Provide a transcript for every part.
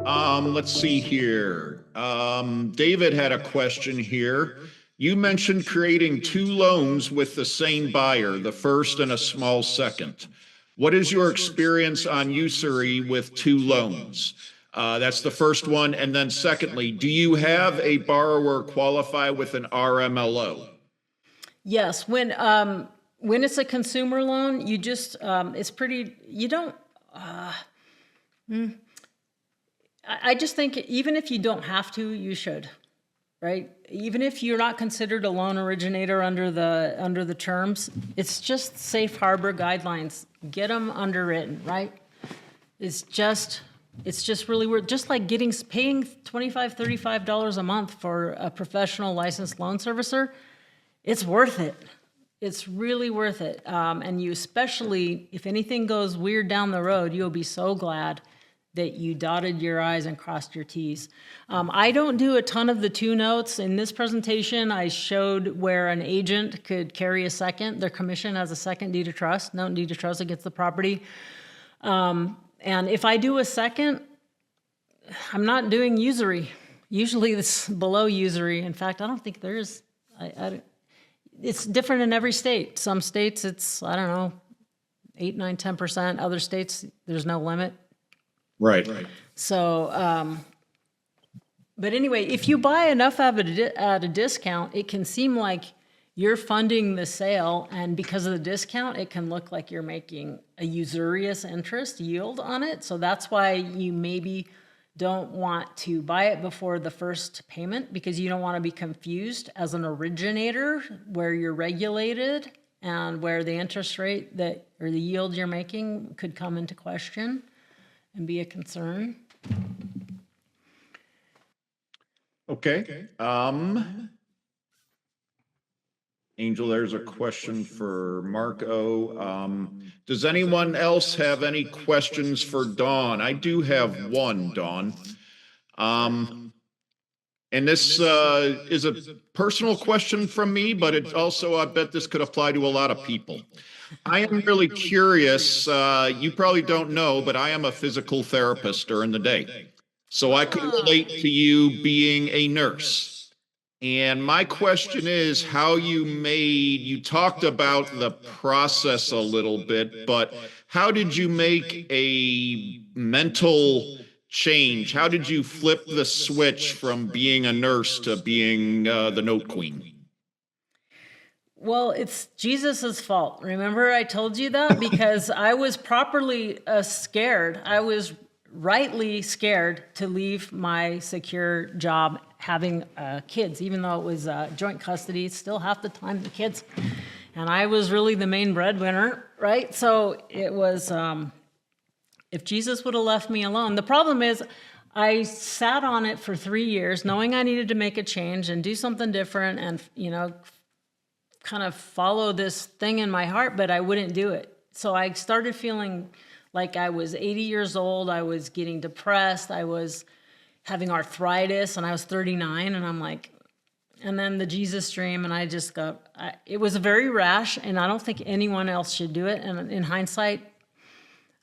Let's see here. David had a question here. You mentioned creating two loans with the same buyer, the first and a small second. What is your experience on usury with two loans? That's the first one. And then secondly, do you have a borrower qualify with an RMLO? Yes, when it's a consumer loan, you just it's pretty. You don't. I just think even if you don't have to, you should, right? Even if you're not considered a loan originator under the terms, it's just safe harbor guidelines. Get them underwritten, right? It's just really worth, just like paying $25, $35 a month for a professional licensed loan servicer. It's worth it. It's really worth it. And you, especially if anything goes weird down the road, you'll be so glad that you dotted your I's and crossed your T's. I don't do a ton of the two notes. In this presentation, I showed where an agent could carry a second. Their commission has a second deed of trust, note deed of trust against the property. And if I do a second, I'm not doing usury. Usually it's below usury. In fact, I don't think there is. It's different in every state. Some states it's, I don't know, 8, 9, 10%. Other states, there's no limit. Right. So, but anyway, if you buy enough at a discount, it can seem like you're funding the sale, and because of the discount, it can look like you're making a usurious interest yield on it. So that's why you maybe don't want to buy it before the first payment, because you don't want to be confused as an originator where you're regulated and where the interest rate or the yield you're making could come into question and be a concern. Okay. Angel, there's a question for Marco. Does anyone else have any questions for Dawn? I do have one, Dawn. And this is a personal question from me, but it's also, I bet this could apply to a lot of people. I am really curious. You probably don't know, but I am a physical therapist during the day. So I could relate to you being a nurse. And my question is how you talked about the process a little bit, but how did you make a mental change? How did you flip the switch from being a nurse to being the note queen? Well, it's Jesus's fault. Remember I told you that? Because I was properly scared. I was rightly scared to leave my secure job having kids, even though it was joint custody, still half the time the kids. And I was really the main breadwinner, right? So it was, if Jesus would have left me alone. The problem is I sat on it for 3 years knowing I needed to make a change and do something different and, kind of follow this thing in my heart, but I wouldn't do it. So I started feeling like I was 80 years old. I was getting depressed. I was having arthritis, and I was 39, and I'm like, and then the Jesus dream, and I just it was very rash, and I don't think anyone else should do it. And in hindsight,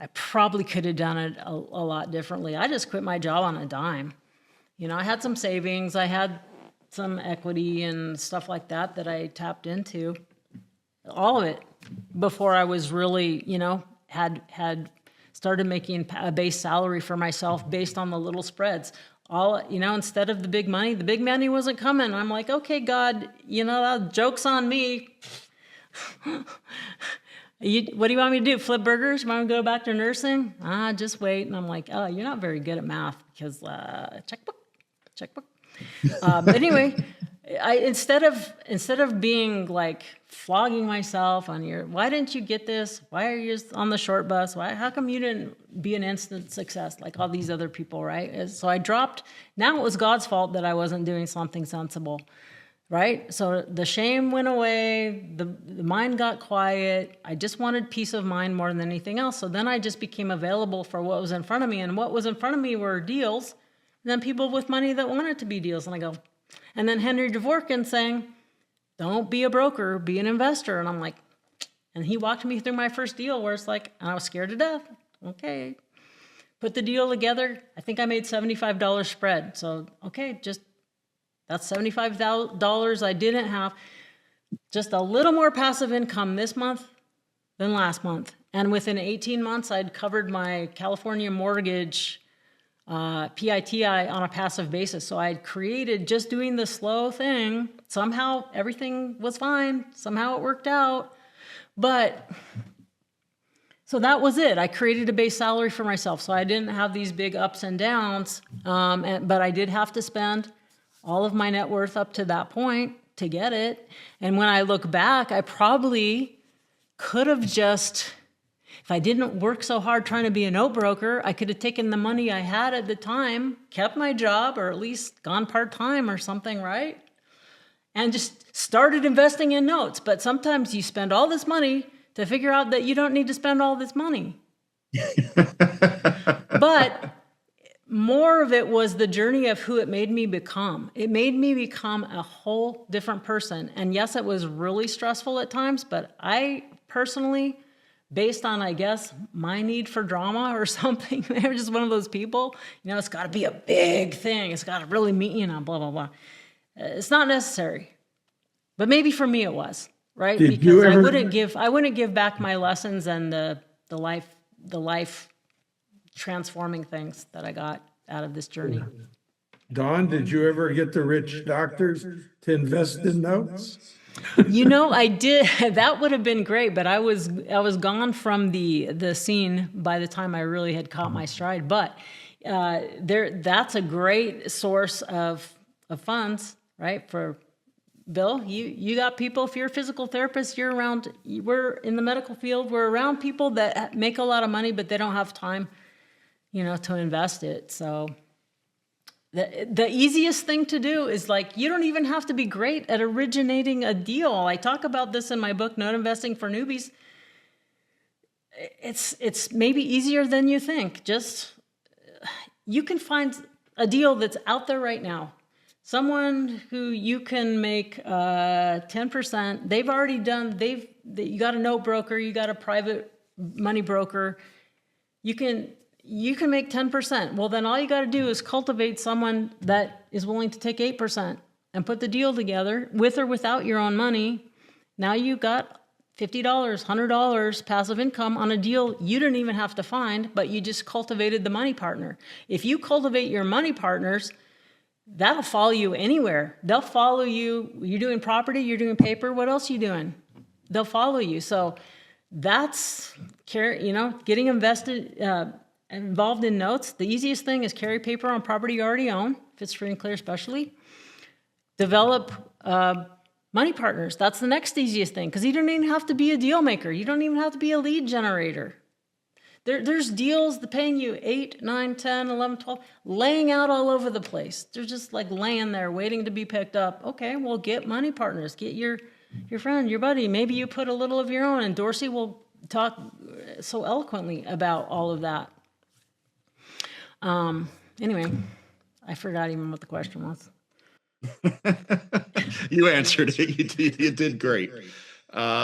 I probably could have done it a lot differently. I just quit my job on a dime. I had some savings. I had some equity and stuff like that I tapped into, all of it, before I was really, had started making a base salary for myself based on the little spreads. Instead of the big money wasn't coming. I'm like, okay, God, that joke's on me. What do you want me to do? Flip burgers? You want me to go back to nursing? Just wait. And I'm like, oh, you're not very good at math because checkbook. But anyway, instead of being like flogging myself on why didn't you get this? Why are you on the short bus? How come you didn't be an instant success like all these other people, right? So I dropped. Now it was God's fault that I wasn't doing something sensible, right? So the shame went away. The mind got quiet. I just wanted peace of mind more than anything else. So then I just became available for what was in front of me, and what was in front of me were deals. And then people with money that wanted to be deals. And I go, and then Henry Dvorkin saying, don't be a broker, be an investor. And I'm like, and he walked me through my first deal where it's like, and I was scared to death. Okay. Put the deal together. I think I made $75 spread. So, okay, that's $75 I didn't have. Just a little more passive income this month than last month. And within 18 months, I'd covered my California mortgage PITI on a passive basis. So I'd created just doing the slow thing. Somehow everything was fine. Somehow it worked out. But so that was it. I created a base salary for myself. So I didn't have these big ups and downs. But I did have to spend all of my net worth up to that point to get it. And when I look back, I probably could have just, if I didn't work so hard trying to be a note broker, I could have taken the money I had at the time, kept my job, or at least gone part-time or something, right? And just started investing in notes. But sometimes you spend all this money to figure out that you don't need to spend all this money. But more of it was the journey of who it made me become. It made me become a whole different person. And yes, it was really stressful at times, but I personally, based on, I guess, my need for drama or something, they're just one of those people, it's got to be a big thing. It's got to really mean, blah, blah, blah. It's not necessary. But maybe for me it was, right? Because I wouldn't give back my lessons and the life transforming things that I got out of this journey. Dawn, did you ever get the rich doctors to invest in notes? I did. That would have been great, but I was gone from the scene by the time I really had caught my stride. But that's a great source of funds, right? For Bill, you got people. If you're a physical therapist, we're in the medical field. We're around people that make a lot of money, but they don't have time, to invest it. So the easiest thing to do is you don't even have to be great at originating a deal. I talk about this in my book, Note Investing for Newbies. It's maybe easier than you think. You can find a deal that's out there right now. Someone who you can make 10%. They've already done. You got a note broker. You got a private money broker. You can make 10%. Well, then all you got to do is cultivate someone that is willing to take 8% and put the deal together with or without your own money. Now you got $50, $100 passive income on a deal you didn't even have to find, but you just cultivated the money partner. If you cultivate your money partners, that'll follow you anywhere. They'll follow you. You're doing property, you're doing paper. What else are you doing? They'll follow you. So that's, getting involved in notes. The easiest thing is carry paper on property you already own, if it's free and clear especially. Develop money partners. That's the next easiest thing, because you don't even have to be a deal maker. You don't even have to be a lead generator. There's deals that paying you 8, 9, 10, 11, 12, laying out all over the place. They're just laying there waiting to be picked up. Okay, well, get money partners. Get your friend, your buddy. Maybe you put a little of your own, and Dorsey will talk so eloquently about all of that. Anyway, I forgot even what the question was. You answered it. You did great.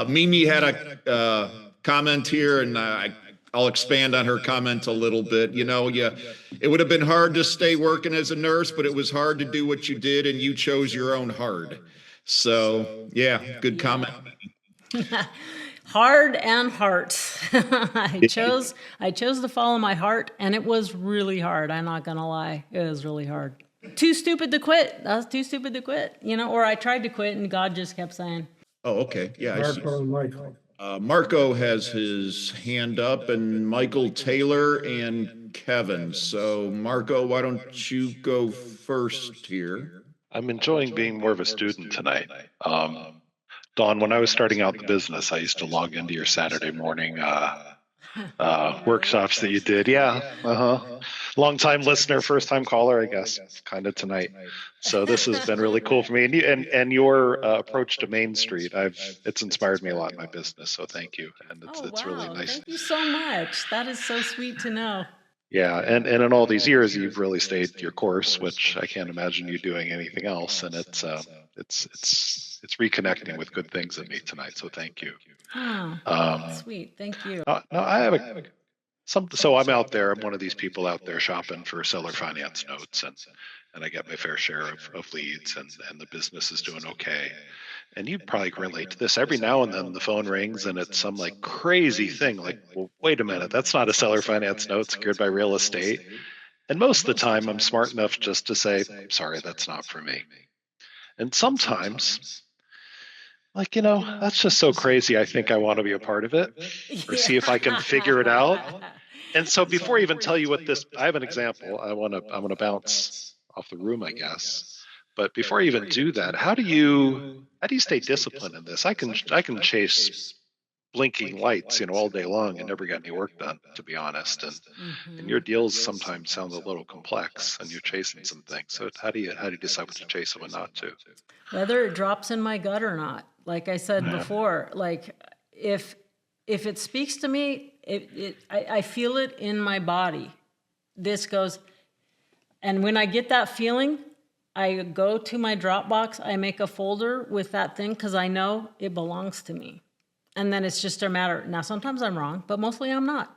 Mimi had a comment here, and I'll expand on her comment a little bit. It would have been hard to stay working as a nurse, but it was hard to do what you did, and you chose your own hard. So, good comment. Hard and heart. I chose to follow my heart, and it was really hard. I'm not gonna lie, it was really hard. Too stupid to quit. I was too stupid to quit, or I tried to quit, and God just kept saying. Oh, okay, yeah. Michael. Marco has his hand up, and Michael Taylor and Kevin. So, Marco, why don't you go first here? I'm enjoying being more of a student tonight. Dawn, when I was starting out the business, I used to log into your Saturday morning workshops that you did. Long-time listener, first-time caller, I guess, kind of tonight. So this has been really cool for me. And your approach to Main Street, it's inspired me a lot in my business. So thank you. And it's really nice. Thank you so much. That is so sweet to know. Yeah, and in all these years, you've really stayed your course, which I can't imagine you doing anything else. And it's reconnecting with good things in me tonight. So thank you. Oh, sweet. Thank you. No, I have a So I'm out there. I'm one of these people out there shopping for seller finance notes, and I get my fair share of leads, and the business is doing okay. And you probably relate to this. Every now and then the phone rings and it's some like crazy thing. Like, well, wait a minute, that's not a seller finance note secured by real estate. And most of the time, I'm smart enough just to say, sorry, that's not for me. And sometimes, like, that's just so crazy. I think I want to be a part of it or see if I can figure it out. And so before I even tell you what this, I have an example. I'm going to bounce off the room, I guess. But before I even do that, how do you stay disciplined in this? I can chase blinking lights, all day long and never get any work done, to be honest. And your deals sometimes sound a little complex, and you're chasing some things. So how do you decide what to chase and what not to? Whether it drops in my gut or not. Like I said before, like if it speaks to me, I feel it in my body. This goes, and when I get that feeling, I go to my Dropbox, I make a folder with that thing because I know it belongs to me. And then it's just a matter, now sometimes I'm wrong, but mostly I'm not.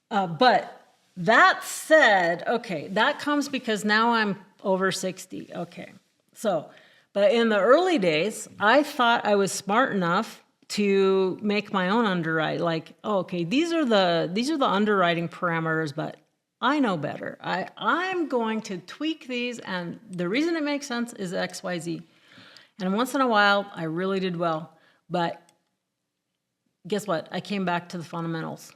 But that said, okay, that comes because now I'm over 60, okay. So, but in the early days, I thought I was smart enough to make my own underwrite. Like, oh, okay, these are the underwriting parameters, but I know better. I'm going to tweak these, and the reason it makes sense is X, Y, Z. And once in a while, I really did well. But guess what? I came back to the fundamentals.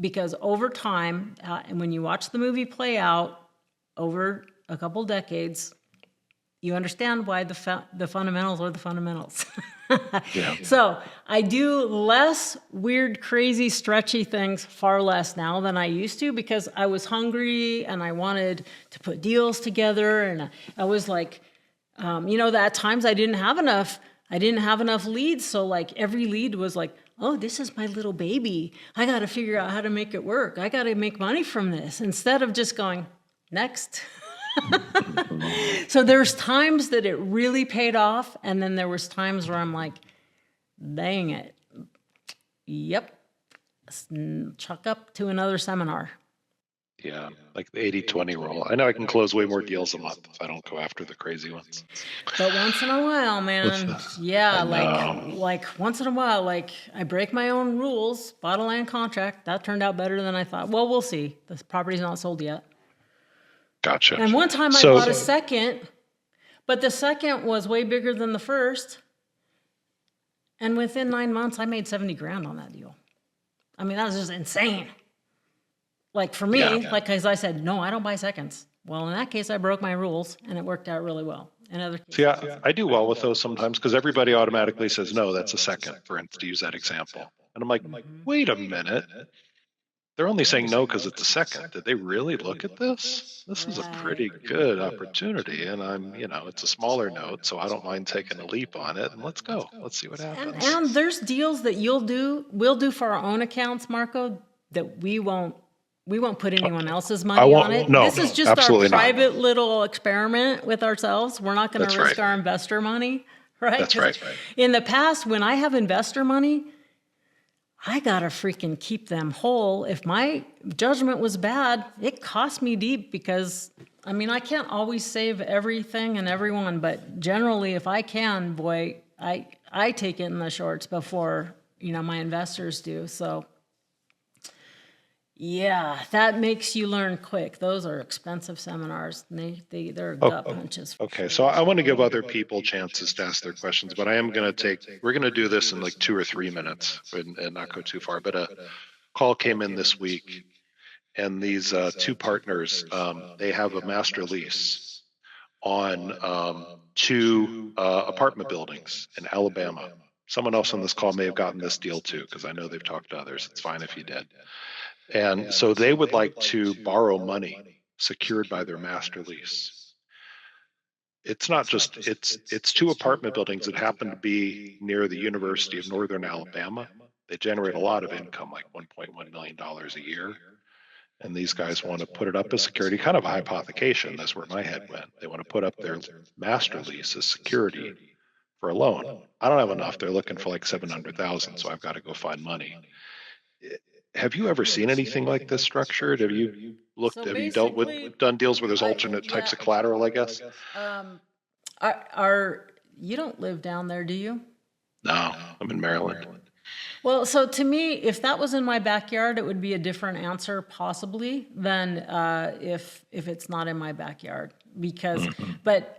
Because over time, and when you watch the movie play out over a couple decades, you understand why the fundamentals are the fundamentals. Yeah. So I do less weird, crazy, stretchy things, far less now than I used to, because I was hungry and I wanted to put deals together. And I was like, that at times I didn't have enough leads. So like every lead was like, oh, this is my little baby. I got to figure out how to make it work. I got to make money from this, instead of just going, next. So there's times that it really paid off, and then there was times where I'm like, dang it. Yep. Chuck up to another seminar. Yeah, like the 80-20 rule. I know I can close way more deals a month if I don't go after the crazy ones. But once in a while, man, yeah, like once in a while, like I break my own rules, bought a land contract. That turned out better than I thought. Well, we'll see. The property's not sold yet. Gotcha. And one time I bought a second, but the second was way bigger than the first. And within 9 months, I made 70 grand on that deal. I mean, that was just insane. Like for me, like as I said, no, I don't buy seconds. Well, in that case, I broke my rules, and it worked out really well. In other cases, yeah, I do well with those sometimes because everybody automatically says, no, that's a second, for instance, to use that example. And I'm like, wait a minute. They're only saying no because it's a second. Did they really look at this? This is a pretty good opportunity. And it's a smaller note, so I don't mind taking a leap on it. And let's go. Let's see what happens. And there's deals that we'll do for our own accounts, Marco, that we won't put anyone else's money on it. No, this is just our private little experiment with ourselves. We're not going to risk our investor money, right? That's right. In the past, when I have investor money, I got to freaking keep them whole. If my judgment was bad, it cost me deep because, I can't always save everything and everyone, but generally, if I can, boy, I take it in the shorts before, my investors do. So, yeah, that makes you learn quick. Those are expensive seminars. They're gut punches. Okay, so I want to give other people chances to ask their questions, but we're going to do this in like 2 or 3 minutes and not go too far. But a call came in this week, and these two partners, they have a master lease on 2 apartment buildings in Alabama. Someone else on this call may have gotten this deal too, because I know they've talked to others. It's fine if you did. And so they would like to borrow money secured by their master lease. It's not just, it's 2 apartment buildings that happen to be near the University of Northern Alabama. They generate a lot of income, like $1.1 million a year. And these guys want to put it up as security, kind of a hypothecation. That's where my head went. They want to put up their master lease as security for a loan. I don't have enough. They're looking for like $700,000, so I've got to go find money. have you ever seen anything like this structured? Have you looked, So have you dealt with, basically, done deals where there's alternate types of collateral, I guess? You don't live down there, do you? No, I'm in Maryland. Well, so to me, if that was in my backyard, it would be a different answer possibly than if it's not in my backyard. Because, but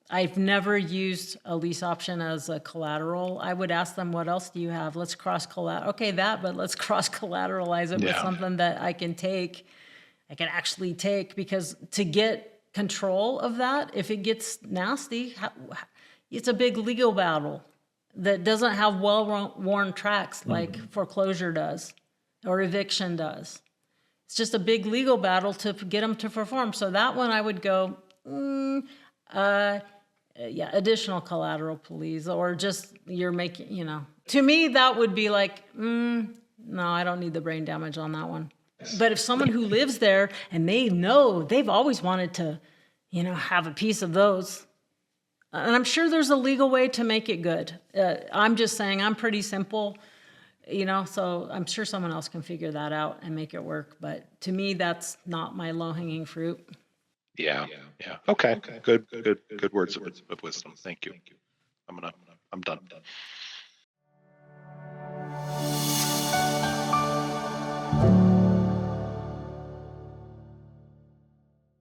I've never used a lease option as a collateral. I would ask them, what else do you have? Let's cross collateral. Okay, but let's cross collateralize it with Yeah. something that I can actually take, because to get control of that, if it gets nasty, it's a big legal battle that doesn't have well-worn tracks like foreclosure does or eviction does. It's just a big legal battle to get them to perform. So that one I would go, additional collateral, please, or just you're making, To me, that would be like, no, I don't need the brain damage on that one. But if someone who lives there and they know they've always wanted to, have a piece of those, and I'm sure there's a legal way to make it good. I'm just saying I'm pretty simple, so I'm sure someone else can figure that out and make it work. But to me, that's not my low-hanging fruit. Yeah. Okay. Good words of wisdom. Thank you. I'm done.